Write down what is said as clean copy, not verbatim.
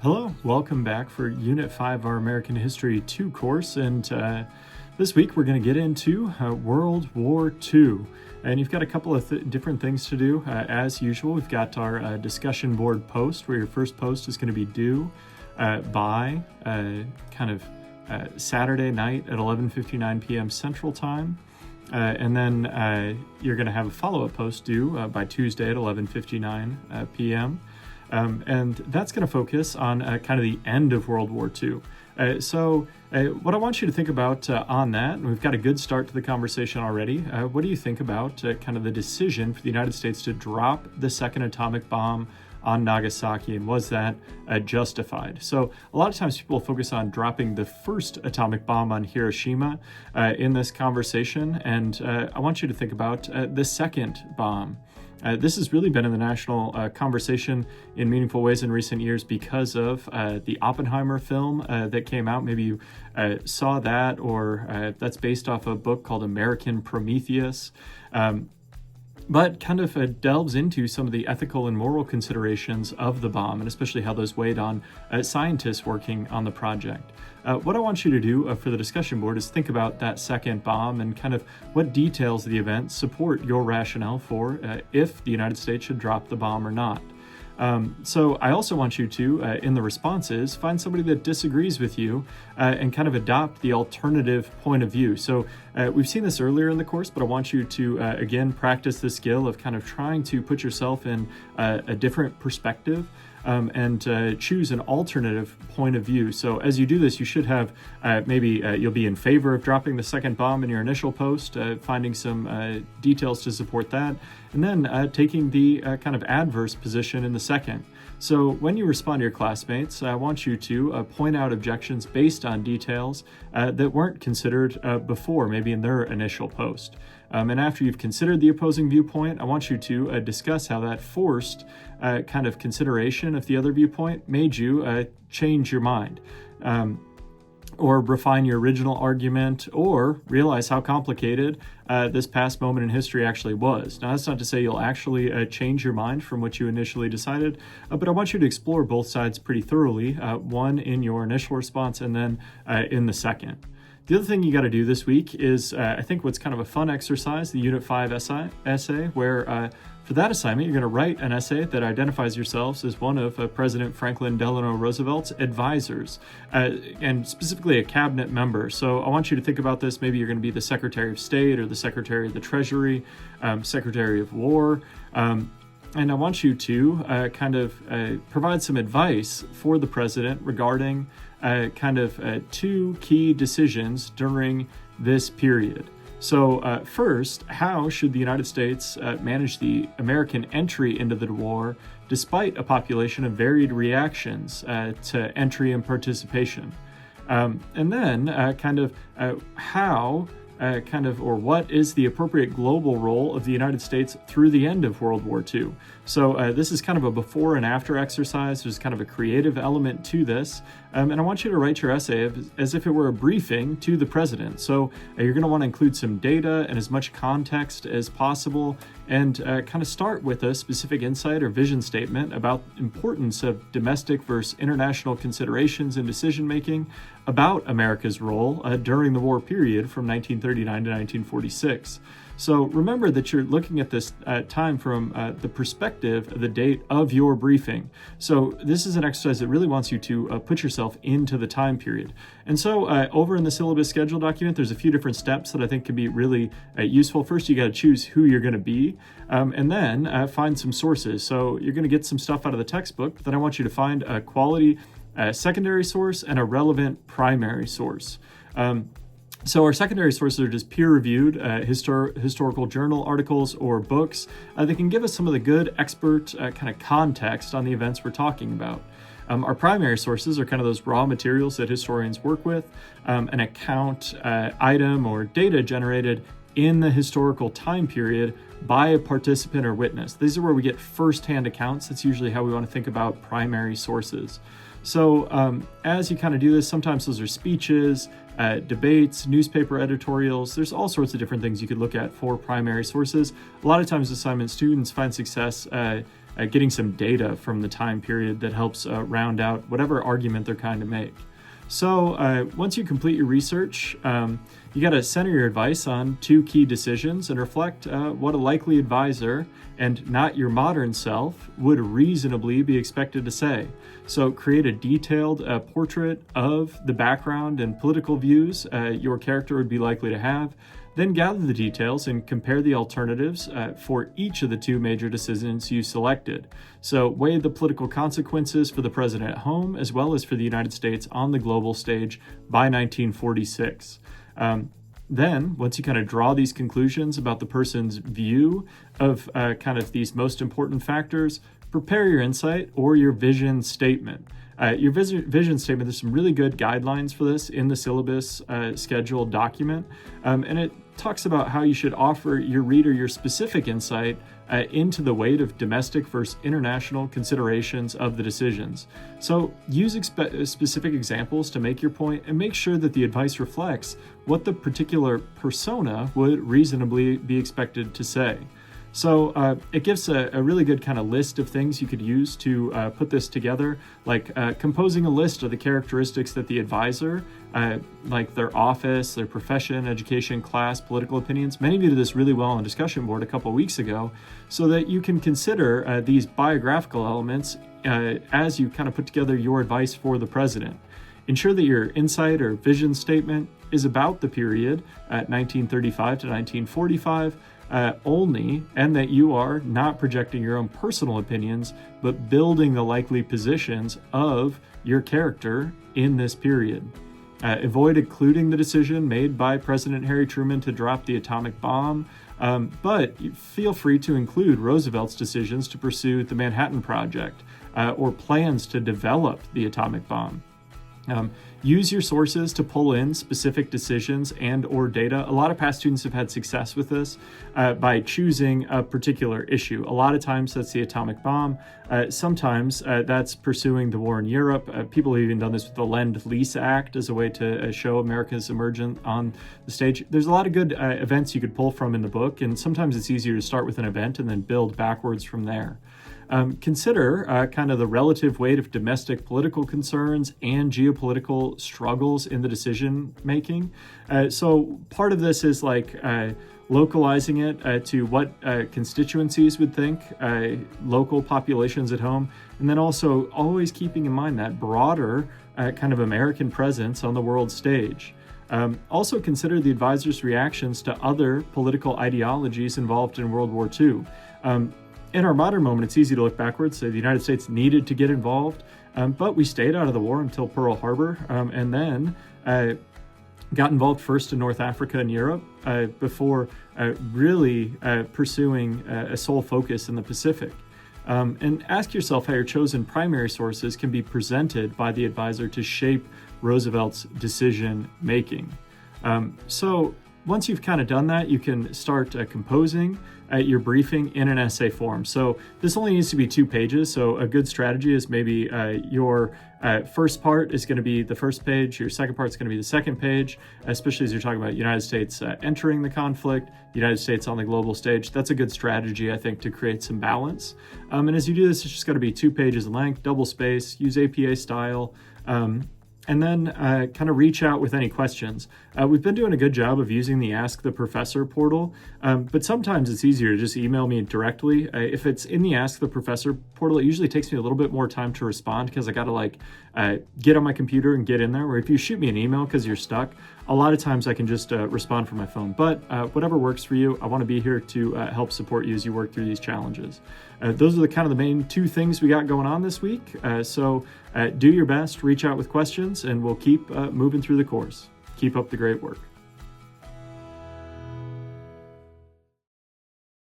Hello, welcome back for Unit 5 of our American History 2 course, and this week we're going to get into World War II. And you've got a couple of different things to do. As usual, we've got our discussion board post, where your first post is going to be due by Saturday night at 11:59 p.m. Central Time. And then you're going to have a follow-up post due by Tuesday at 11:59 p.m. And that's going to focus on kind of the end of World War II. So what I want you to think about on that, and we've got a good start to the conversation already, what do you think about kind of the decision for the United States to drop the second atomic bomb on Nagasaki, and was that justified? So a lot of times people focus on dropping the first atomic bomb on Hiroshima in this conversation, and I want you to think about the second bomb. This has really been in the national conversation in meaningful ways in recent years because of the Oppenheimer film that came out. Maybe you saw that, or that's based off a book called American Prometheus. But kind of delves into some of the ethical and moral considerations of the bomb, and especially how those weighed on scientists working on the project. What I want you to do for the discussion board is think about that second bomb and kind of what details of the event support your rationale for if the United States should drop the bomb or not. So I also want you to, in the responses, find somebody that disagrees with you and kind of adopt the alternative point of view. So we've seen this earlier in the course, but I want you to, again, practice the skill of kind of trying to put yourself in a different perspective and choose an alternative point of view. So as you do this, you should have maybe you'll be in favor of dropping the second bomb in your initial post, finding some details to support that, and then taking the kind of adverse position in the second. So when you respond to your classmates, I want you to point out objections based on details that weren't considered before, maybe in their initial post. And after you've considered the opposing viewpoint, I want you to discuss how that forced kind of consideration of the other viewpoint made you change your mind. Or refine your original argument, or realize how complicated this past moment in history actually was. Now, that's not to say you'll actually change your mind from what you initially decided, but I want you to explore both sides pretty thoroughly, one in your initial response and then in the second. The other thing you got to do this week is, I think, what's kind of a fun exercise, the Unit 5 essay, where for that assignment, you're going to write an essay that identifies yourselves as one of President Franklin Delano Roosevelt's advisors, and specifically a cabinet member. So I want you to think about this. Maybe you're going to be the Secretary of State or the Secretary of the Treasury, Secretary of War. And I want you to kind of provide some advice for the president regarding two key decisions during this period. So first, how should the United States manage the American entry into the war despite a population of varied reactions to entry and participation? And then what is the appropriate global role of the United States through the end of World War II? So this is kind of a before and after exercise. There's kind of a creative element to this. And I want you to write your essay as if it were a briefing to the president. So you're going to want to include some data and as much context as possible, and kind of start with a specific insight or vision statement about importance of domestic versus international considerations in decision-making about America's role during the war period from 1939 to 1946. So remember that you're looking at this time from the perspective, the date of your briefing. So this is an exercise that really wants you to put yourself into the time period. And so over in the syllabus schedule document, there's a few different steps that I think can be really useful. First, you got to choose who you're going to be, and then find some sources. So you're going to get some stuff out of the textbook, but then I want you to find a quality secondary source and a relevant primary source. So our secondary sources are just peer-reviewed historical journal articles or books that can give us some of the good expert kind of context on the events we're talking about. Our primary sources are kind of those raw materials that historians work with, an account, item, or data generated in the historical time period by a participant or witness. These are where we get firsthand accounts. That's usually how we want to think about primary sources. So as you kind of do this, sometimes those are speeches, debates, newspaper editorials. There's all sorts of different things you could look at for primary sources. A lot of times assignment students find success getting some data from the time period that helps round out whatever argument they're trying to make. So once you complete your research, you got to center your advice on 2 key decisions and reflect what a likely advisor, and not your modern self, would reasonably be expected to say. So create a detailed portrait of the background and political views your character would be likely to have. Then gather the details and compare the alternatives for each of the 2 major decisions you selected. So weigh the political consequences for the president at home as well as for the United States on the global stage by 1946. Then, once you kind of draw these conclusions about the person's view of kind of these most important factors, prepare your insight or your vision statement. Your vision statement, there's some really good guidelines for this in the syllabus schedule document, and it talks about how you should offer your reader your specific insight into the weight of domestic versus international considerations of the decisions. So use specific examples to make your point, and make sure that the advice reflects what the particular persona would reasonably be expected to say. So it gives a really good kind of list of things you could use to put this together, like composing a list of the characteristics that the advisor, like their office, their profession, education, class, political opinions. Many of you did this really well on discussion board a couple of weeks ago, so that you can consider these biographical elements as you kind of put together your advice for the president. Ensure that your insight or vision statement is about the period at 1935 to 1945, only, and that you are not projecting your own personal opinions, but building the likely positions of your character in this period. Avoid including the decision made by President Harry Truman to drop the atomic bomb, but feel free to include Roosevelt's decisions to pursue the Manhattan Project or plans to develop the atomic bomb. Use your sources to pull in specific decisions and or data. A lot of past students have had success with this by choosing a particular issue. A lot of times that's the atomic bomb. Sometimes that's pursuing the war in Europe. People have even done this with the Lend-Lease Act as a way to show America's emergence on the stage. There's a lot of good events you could pull from in the book, and sometimes it's easier to start with an event and then build backwards from there. Consider kind of the relative weight of domestic political concerns and geopolitical struggles in the decision making. So part of this is like localizing it to what constituencies would think, local populations at home, and then also always keeping in mind that broader kind of American presence on the world stage. Also consider the advisor's reactions to other political ideologies involved in World War II. In our modern moment, it's easy to look backwards, say the United States needed to get involved, but we stayed out of the war until Pearl Harbor, and then got involved first in North Africa and Europe before really pursuing a sole focus in the Pacific. And ask yourself how your chosen primary sources can be presented by the advisor to shape Roosevelt's decision making. So once you've kind of done that, you can start composing your briefing in an essay form. So this only needs to be 2 pages. So a good strategy is maybe your first part is going to be the first page, your second part is going to be the second page, especially as you're talking about United States entering the conflict, United States on the global stage. That's a good strategy, I think, to create some balance. And as you do this, it's just got to be 2 pages in length, double space, use APA style. And then kind of reach out with any questions. We've been doing a good job of using the Ask the Professor portal, but sometimes it's easier to just email me directly. If it's in the Ask the Professor portal, it usually takes me a little bit more time to respond because I got to get on my computer and get in there. Or if you shoot me an email because you're stuck, a lot of times I can just respond from my phone. But whatever works for you, I want to be here to help support you as you work through these challenges. Those are the main 2 things we got going on this week. So do your best, reach out with questions, and we'll keep moving through the course. Keep up the great work.